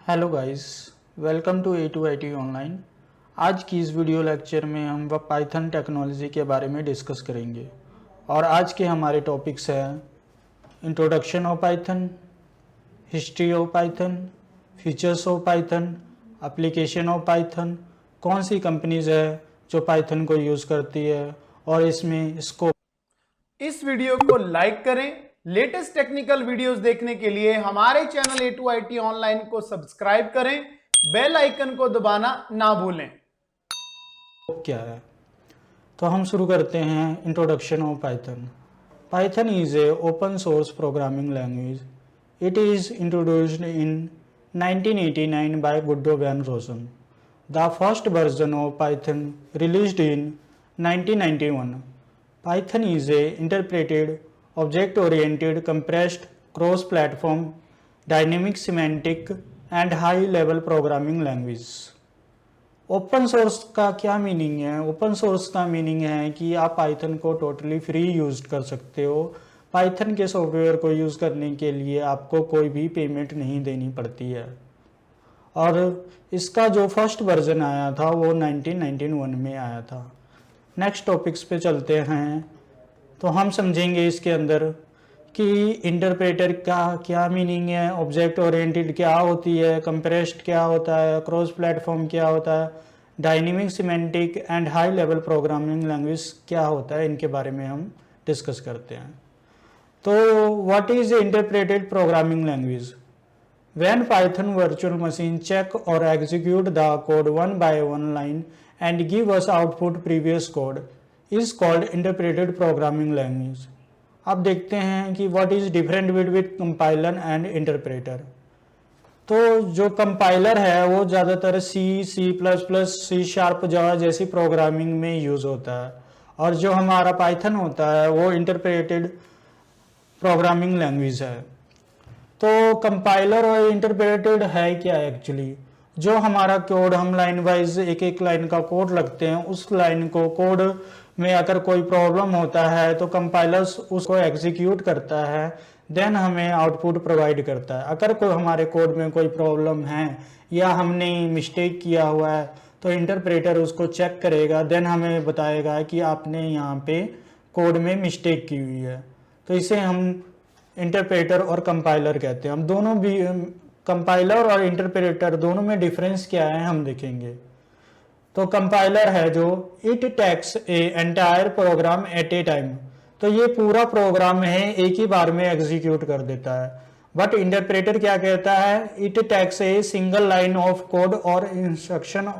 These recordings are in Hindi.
Hello guys, welcome to A2IT online. आज की इस वीडियो लेक्चर में हम पाइथन टेक्नोलॉजी के बारे में डिस्कस करेंगे और आज के हमारे टॉपिक्स हैं introduction of Python, history of Python, features of Python, application of Python, कौन सी कंपनीज है जो पाइथन को यूज़ करती है और इसमें स्कोप। इस वीडियो को लाइक करें। लेटेस्ट टेक्निकल वीडियोस देखने के लिए हमारे चैनल A2IT ऑनलाइन को सब्सक्राइब करें, बेल आइकन को दबाना ना भूलें। क्या है तो हम शुरू करते हैं introduction of Python. Python is a open source programming language. It is introduced in 1989 by Guido van Rossum. The first version of Python released in 1991. Python is a interpreted, object-oriented, compressed, cross-platform, dynamic semantic and high-level programming language. Open source का क्या मीनिंग है? ओपन सोर्स का मीनिंग है कि आप पाइथन को टोटली फ्री यूज कर सकते हो। पाइथन के सॉफ्टवेयर को यूज़ करने के लिए आपको कोई भी पेमेंट नहीं देनी पड़ती है। और इसका जो फर्स्ट वर्जन आया था वो 1991 में आया था। नेक्स्ट टॉपिक्स पे चलते हैं तो हम समझेंगे इसके अंदर कि इंटरप्रेटर का क्या मीनिंग है, ऑब्जेक्ट ओरिएंटेड क्या होती है, कंप्रेस्ड क्या होता है, क्रॉस प्लेटफॉर्म क्या होता है, dynamic semantic and high level programming language क्या होता है, इनके बारे में हम डिस्कस करते हैं। तो what is the interpreted programming language? When Python virtual machine check or execute the code one by one line and give us output previous code is called interpreted programming language. अब देखते हैं कि what is different between compiler and interpreter. तो जो कंपाइलर है वो ज़्यादातर C++, C# जावा जैसी प्रोग्रामिंग में यूज़ होता है और जो हमारा पाइथन होता है वो इंटरप्रेटेड प्रोग्रामिंग लैंग्वेज है। तो कंपाइलर और इंटरप्रेटेड है क्या एक्चुअली? जो हमारा कोड हम लाइन वाइज एक एक लाइन का कोड लगते हैं, उस लाइन को कोड में अगर कोई प्रॉब्लम होता है तो कंपाइलर उसको एग्जीक्यूट करता है, देन हमें आउटपुट प्रोवाइड करता है। अगर कोई हमारे कोड में कोई प्रॉब्लम है या हमने मिस्टेक किया हुआ है तो इंटरप्रेटर उसको चेक करेगा, देन हमें बताएगा कि आपने यहाँ पे कोड में मिस्टेक की हुई है। तो इसे हम इंटरप्रेटर और कंपाइलर कहते हैं। हम दोनों भी कंपाइलर और इंटरप्रेटर दोनों में डिफरेंस क्या है हम देखेंगे। तो कंपाइलर है जो it takes a entire program at a time, तो ये पूरा प्रोग्राम है एक ही बार में एग्जीक्यूट कर देता है। बट इंटरप्रेटर क्या कहता है? It takes a single line of code और इंस्ट्रक्शन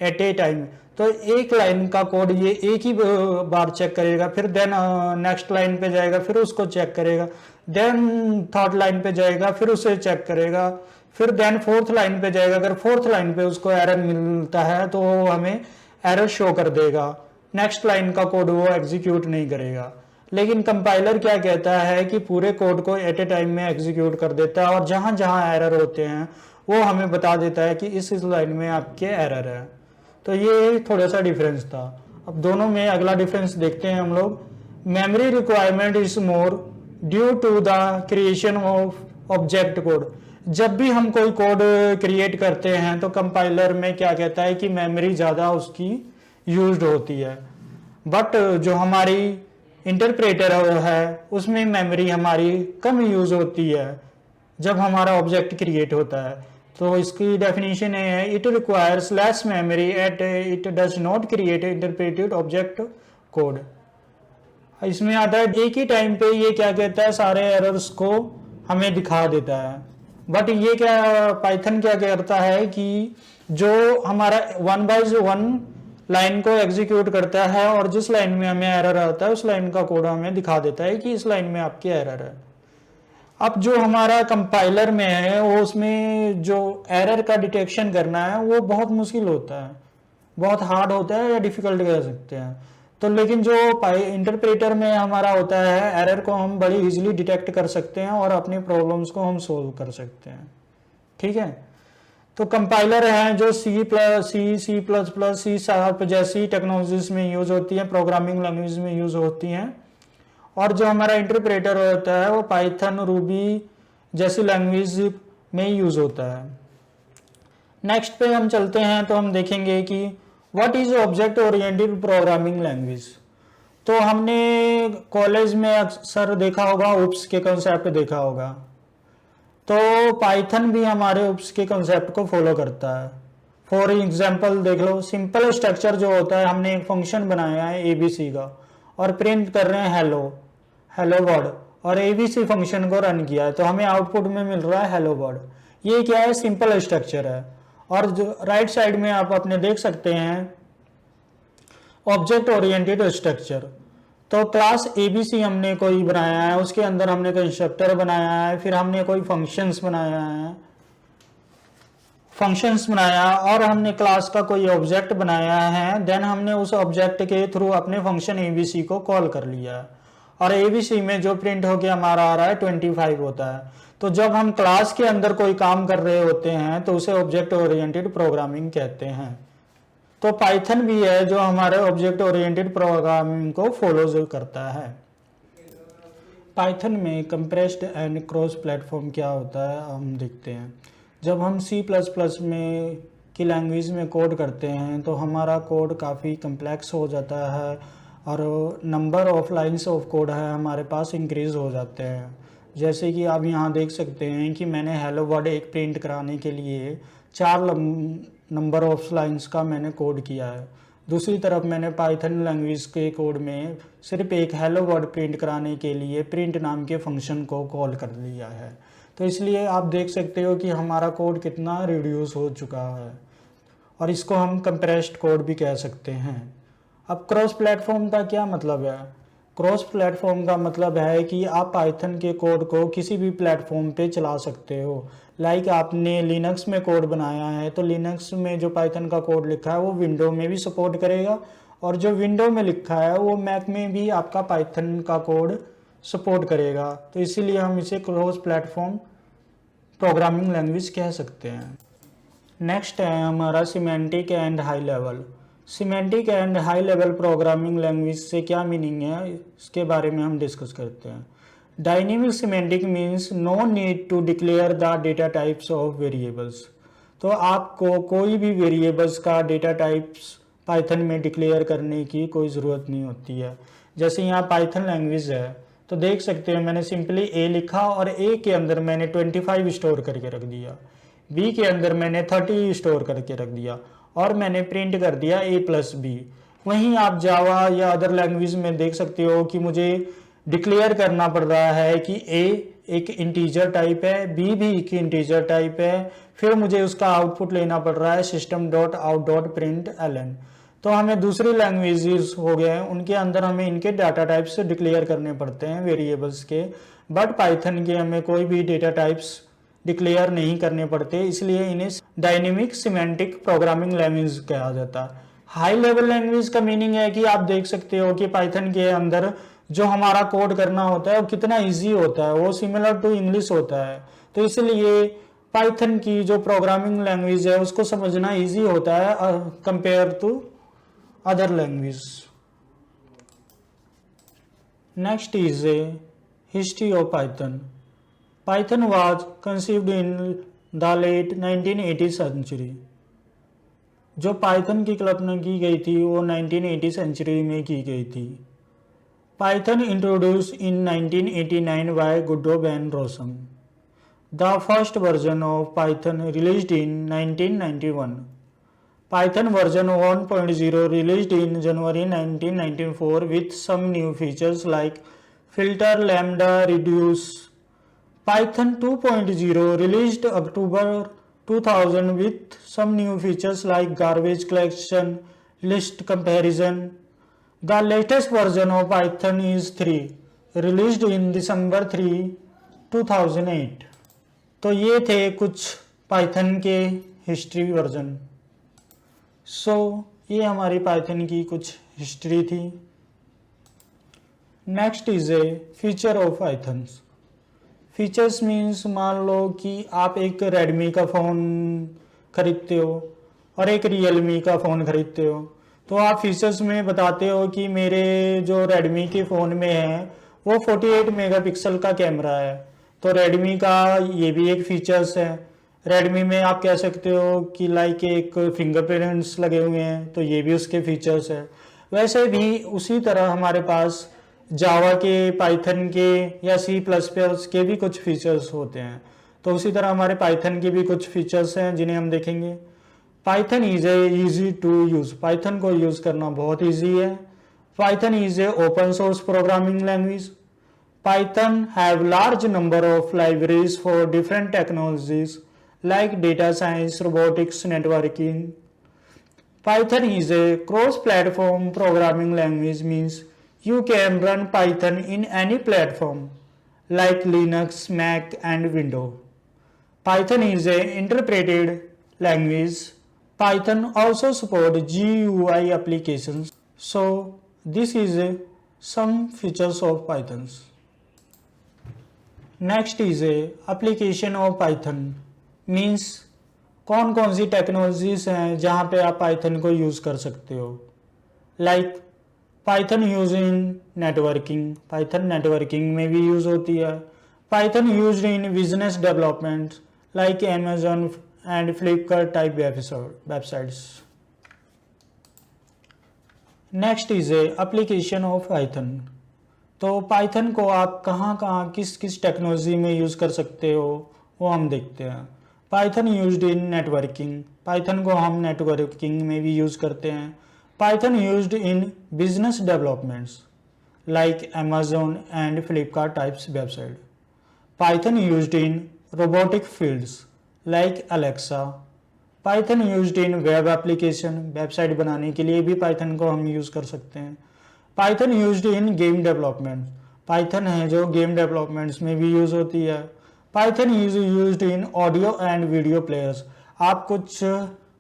एट ए टाइम, तो एक लाइन का कोड ये एक ही बार चेक करेगा, फिर देन नेक्स्ट लाइन पे जाएगा, फिर उसको चेक करेगा, देन थर्ड लाइन पे जाएगा, फिर उसे चेक करेगा, फिर देन फोर्थ लाइन पे जाएगा। अगर फोर्थ लाइन पे उसको एरर मिलता है तो वो हमें एरर शो कर देगा, नेक्स्ट लाइन का कोड वो एग्जीक्यूट नहीं करेगा। लेकिन कंपाइलर क्या कहता है कि पूरे कोड को एट ए टाइम में एग्जीक्यूट कर देता है और जहां जहां एरर होते हैं वो हमें बता देता है कि इस लाइन में आपके एरर है। तो ये थोड़ा सा डिफरेंस था। अब दोनों में अगला डिफरेंस देखते हैं हम लोग। Memory requirement is more due to the creation of object code. जब भी हम कोई कोड क्रिएट करते हैं तो कंपाइलर में क्या कहता है कि मेमोरी ज़्यादा उसकी यूज्ड होती है, बट जो हमारी इंटरप्रेटर है उसमें मेमोरी हमारी कम यूज होती है जब हमारा ऑब्जेक्ट क्रिएट होता है। तो इसकी डेफिनेशन है it requires less memory at it does not create interpreted object code. इसमें आता है एक ही टाइम पे ये क्या कहता है सारे एरर्स को हमें दिखा देता है। बट ये क्या पाइथन क्या करता है कि जो हमारा वन बाय वन लाइन को एग्जीक्यूट करता है और जिस लाइन में हमें एरर आता है उस लाइन का कोड हमें दिखा देता है कि इस लाइन में आपके एरर है। अब जो हमारा कंपाइलर में है वो उसमें जो एरर का डिटेक्शन करना है वो बहुत मुश्किल होता है, बहुत हार्ड होता है या डिफिकल्ट कह सकते हैं। तो लेकिन जो इंटरप्रेटर में हमारा होता है एरर को हम बड़ी इजीली डिटेक्ट कर सकते हैं और अपनी प्रॉब्लम्स को हम सोल्व कर सकते हैं। ठीक है, तो कंपाइलर है जो C++, C# जैसी टेक्नोलॉजीज में यूज होती है, प्रोग्रामिंग लैंग्वेज में यूज होती हैं। और जो हमारा इंटरप्रेटर होता है वो पाइथन, रूबी जैसी लैंग्वेज में यूज होता है। नेक्स्ट पे हम चलते हैं तो हम देखेंगे कि what is object oriented programming language. तो हमने कॉलेज में अक्सर देखा होगा उप्स के कंसेप्ट देखा होगा, तो पाइथन भी हमारे उप्स के कंसेप्ट को फॉलो करता है। फॉर एग्जाम्पल देख लो, सिंपल स्ट्रक्चर जो होता है, हमने एक फंक्शन बनाया है एबीसी का और प्रिंट कर रहे हैं हेलो वर्ड, और एबीसी फंक्शन को रन किया है तो हमें आउटपुट में मिल रहा है हेलो वर्ड। ये क्या है, सिंपल स्ट्रक्चर है। और जो राइट साइड में आप अपने देख सकते हैं ऑब्जेक्ट ओरिएंटेड स्ट्रक्चर। तो क्लास एबीसी हमने कोई बनाया है, उसके अंदर हमने कंस्ट्रक्टर बनाया है, फिर हमने कोई फंक्शंस बनाया और हमने क्लास का कोई ऑब्जेक्ट बनाया है। देन हमने उस ऑब्जेक्ट के थ्रू अपने फंक्शन एबीसी को कॉल कर लिया है और एबीसी में जो प्रिंट होके हमारा आ रहा है 25 होता है। तो जब हम क्लास के अंदर कोई काम कर रहे होते हैं तो उसे ऑब्जेक्ट ओरिएंटेड प्रोग्रामिंग कहते हैं। तो पाइथन भी है जो हमारे ऑब्जेक्ट ओरिएंटेड प्रोग्रामिंग को फॉलो करता है। पाइथन में कंप्रेस्ड एंड क्रॉस प्लेटफॉर्म क्या होता है हम देखते हैं। जब हम C++ में की लैंग्वेज में कोड करते हैं तो हमारा कोड काफ़ी कम्प्लेक्स हो जाता है और number of lines of code है हमारे पास इंक्रीज़ हो जाते हैं। जैसे कि आप यहाँ देख सकते हैं कि मैंने हेलो वर्ड एक प्रिंट कराने के लिए 4 नंबर ऑफ लाइंस का मैंने कोड किया है। दूसरी तरफ मैंने पाइथन लैंग्वेज के कोड में सिर्फ एक हेलो वर्ड प्रिंट कराने के लिए प्रिंट नाम के फंक्शन को कॉल कर लिया है। तो इसलिए आप देख सकते हो कि हमारा कोड कितना रिड्यूस हो चुका है और इसको हम कंप्रेस्ड कोड भी कह सकते हैं। अब क्रॉस प्लेटफॉर्म का क्या मतलब है? क्रॉस प्लेटफॉर्म का मतलब है कि आप पाइथन के कोड को किसी भी प्लेटफॉर्म पे चला सकते हो। लाइक आपने लिनक्स में कोड बनाया है तो लिनक्स में जो पाइथन का कोड लिखा है वो विंडो में भी सपोर्ट करेगा और जो विंडो में लिखा है वो मैक में भी आपका पाइथन का कोड सपोर्ट करेगा। तो इसीलिए हम इसे क्रॉस प्लेटफॉर्म प्रोग्रामिंग लैंग्वेज कह सकते हैं। नेक्स्ट है हमारा semantic and high level. Semantic and high level programming language से क्या मीनिंग है इसके बारे में हम डिस्कस करते हैं। Dynamic semantic means no need to declare the data types of variables. तो आपको कोई भी वेरिएबल्स का डेटा टाइप्स पाइथन में डिक्लेयर करने की कोई ज़रूरत नहीं होती है। जैसे यहाँ पाइथन लैंग्वेज है तो देख सकते हैं मैंने सिंपली ए लिखा और ए के अंदर मैंने 25 स्टोर करके रख दिया, बी के अंदर मैंने 30 स्टोर करके रख दिया और मैंने प्रिंट कर दिया a+b। वहीं आप जावा या अदर लैंग्वेज में देख सकते हो कि मुझे डिक्लेयर करना पड़ रहा है कि a एक इंटीजर टाइप है, b भी एक इंटीजर टाइप है, फिर मुझे उसका आउटपुट लेना पड़ रहा है system.out.println। तो हमें दूसरी लैंग्वेजेस हो गए उनके अंदर हमें इनके डाटा टाइप्स डिक्लेयर करने पड़ते हैं वेरिएबल्स के, बट पाइथन के हमें कोई भी डेटा टाइप्स डिक्लेयर नहीं करने पड़ते, इसलिए इन्हें डायनेमिक सिमेंटिक प्रोग्रामिंग लैंग्वेज कहा जाता है। हाई लेवल लैंग्वेज का मीनिंग है कि आप देख सकते हो कि पाइथन के अंदर जो हमारा कोड करना होता है वो कितना इजी होता है, वो सिमिलर टू इंग्लिश होता है। तो इसलिए पाइथन की जो प्रोग्रामिंग लैंग्वेज है उसको समझना इजी होता है compare to other language. Next is a history of Python. Python was conceived in the late 1980 century। जो पाइथन की कल्पना की गई थी वो 1980 सेंचुरी में की गई थी। Python introduced in 1989 by Goodrow and Rossum। The first version of Python released in 1991। Python version 1.0 released in January 1994 with some new features like filter, lambda, reduce। Python 2.0 released October 2000 with some new features like garbage collection, list comparison। The latest version of Python is 3, released in December 3, 2008। तो ये थे कुछ पाइथन के हिस्ट्री वर्जन। ये हमारी पाइथन की कुछ हिस्ट्री थी। Next is A feature of Python. Features means मान लो कि आप एक रेडमी का फ़ोन खरीदते हो और एक रियलमी का फ़ोन खरीदते हो, तो आप फीचर्स में बताते हो कि मेरे जो रेडमी के फ़ोन में है वो 48 मेगापिक्सल का कैमरा है, तो रेडमी का ये भी एक फीचर्स है। रेडमी में आप कह सकते हो कि लाइक एक फिंगरप्रिंट्स लगे हुए हैं, तो ये भी उसके फीचर्स है। वैसे भी उसी तरह हमारे पास जावा के, पाइथन के या C++ के भी कुछ फीचर्स होते हैं। तो उसी तरह हमारे पाइथन के भी कुछ फीचर्स हैं जिन्हें हम देखेंगे। Python is a easy to use, Python को यूज़ करना बहुत ईजी है। Python is a open source programming language. Python have large number of libraries for different technologies like data science, robotics, networking. Python is a cross-platform programming language, means you can run Python in any platform like Linux, Mac and Windows. Python is a interpreted language. Python also support GUI applications. So this is some features of Pythons. Next is A application of Python, means कौन कौन सी टेक्नोलॉजीज हैं जहाँ पे आप पाइथन को यूज़ कर सकते हो। Like Python use in networking, Python networking में भी यूज़ होती है। Python use in business development like Amazon and Flipkart type websites. Next is A application of Python, तो पाइथन को आप कहाँ कहाँ किस किस टेक्नोलॉजी में यूज़ कर सकते हो वो हम देखते हैं। Python used in networking, Python को हम नेटवर्किंग में भी यूज़ करते हैं। Python used in business developments like Amazon and Flipkart types website. Python used in robotic fields like Alexa. Python used in web application, website बनाने के लिए भी पाइथन को हम यूज़ कर सकते हैं। Python used in game development, Python है जो गेम डेवलपमेंट्स में भी यूज़ होती है। Python is used in audio and video players, आप कुछ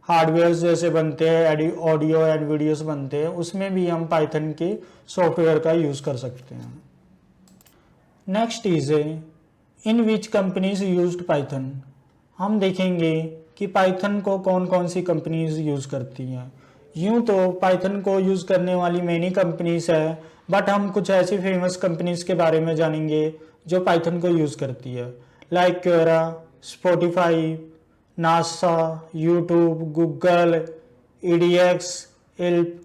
हार्डवेयर जैसे बनते हैं, ऑडियो एंड वीडियोस बनते हैं, उसमें भी हम पाइथन के सॉफ्टवेयर का यूज़ कर सकते हैं। Next is in which companies used Python, हम देखेंगे कि पाइथन को कौन कौन सी कंपनीज यूज़ करती हैं। यूँ तो पाइथन को यूज़ करने वाली मैनी कंपनीज है, बट हम कुछ ऐसी फेमस कंपनीज के बारे में जानेंगे जो पाइथन को यूज़ करती है, like Quora, Spotify, NASA, YouTube, Google, EDX, Yelp,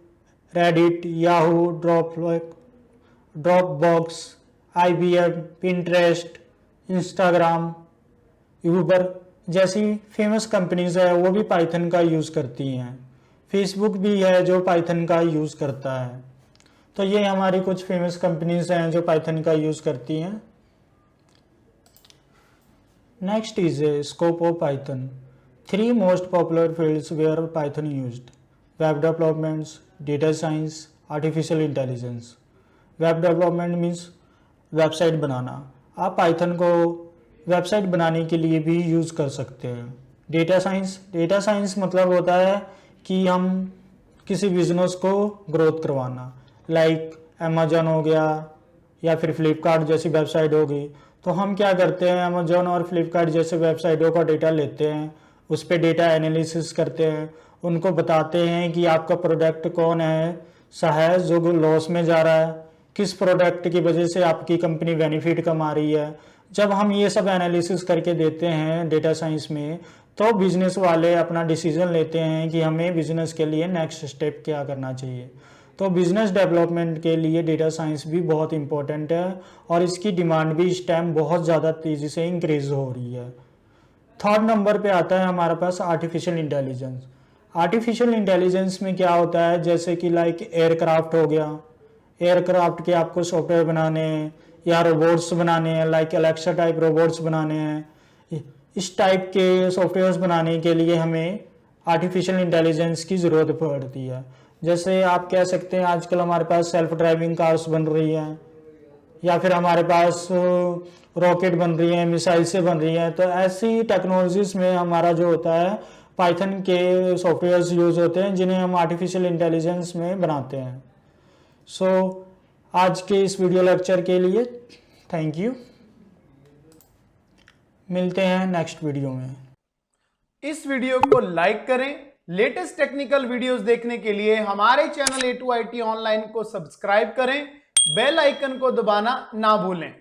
Reddit, Yahoo, Dropbox, IBM, Pinterest, Instagram, Uber जैसी फेमस कंपनीज है वो भी पाइथन का यूज़ करती हैं। फेसबुक भी है जो पाइथन का यूज़ करता है। तो ये हमारी कुछ फेमस कंपनीज हैं जो पाइथन का यूज़ करती हैं। Next is a scope of Python, 3 most popular fields where Python used, web developments, data science, artificial intelligence. Web development means website बनाना, आप पाइथन को वेबसाइट बनाने के लिए भी यूज़ कर सकते हैं। डेटा साइंस मतलब होता है कि हम किसी बिजनेस को ग्रोथ करवाना, लाइक अमेजोन हो गया या फिर फ्लिपकार्ट जैसी वेबसाइट होगी, तो हम क्या करते हैं, अमेजोन और फ्लिपकार्ट जैसे वेबसाइटों का डेटा लेते हैं, उस पर डेटा एनालिसिस करते हैं, उनको बताते हैं कि आपका प्रोडक्ट कौन है सा है जो लॉस में जा रहा है, किस प्रोडक्ट की वजह से आपकी कंपनी बेनिफिट कमा रही है। जब हम ये सब एनालिसिस करके देते हैं डेटा साइंस में, तो बिजनेस वाले अपना डिसीजन लेते हैं कि हमें बिजनेस के लिए नेक्स्ट स्टेप क्या करना चाहिए। तो बिजनेस डेवलपमेंट के लिए डेटा साइंस भी बहुत इंपॉर्टेंट है और इसकी डिमांड भी इस टाइम बहुत ज़्यादा तेज़ी से इंक्रीज हो रही है। थर्ड नंबर पे आता है हमारे पास आर्टिफिशियल इंटेलिजेंस। आर्टिफिशियल इंटेलिजेंस में क्या होता है, जैसे कि लाइक एयरक्राफ्ट हो गया, एयरक्राफ्ट के आपको सॉफ्टवेयर बनाने हैं या रोबोट्स बनाने हैं, लाइक अलेक्सा टाइप रोबोट्स बनाने हैं। इस टाइप के सॉफ्टवेयर्स बनाने के लिए हमें आर्टिफिशियल इंटेलिजेंस की ज़रूरत पड़ती है। जैसे आप कह सकते हैं आजकल हमारे पास सेल्फ ड्राइविंग कार्स बन रही हैं, या फिर हमारे पास रॉकेट बन रही है, मिसाइल से बन रही है। तो ऐसी टेक्नोलॉजीज में हमारा जो होता है पाइथन के सॉफ्टवेयर्स यूज़ होते हैं जिन्हें हम आर्टिफिशियल इंटेलिजेंस में बनाते हैं। सो आज के इस वीडियो लेक्चर के लिए थैंक यू। मिलते हैं नेक्स्ट वीडियो में। इस वीडियो को लाइक करें। लेटेस्ट टेक्निकल वीडियोस देखने के लिए हमारे चैनल A2IT ऑनलाइन को सब्सक्राइब करें। बेल आइकन को दबाना ना भूलें।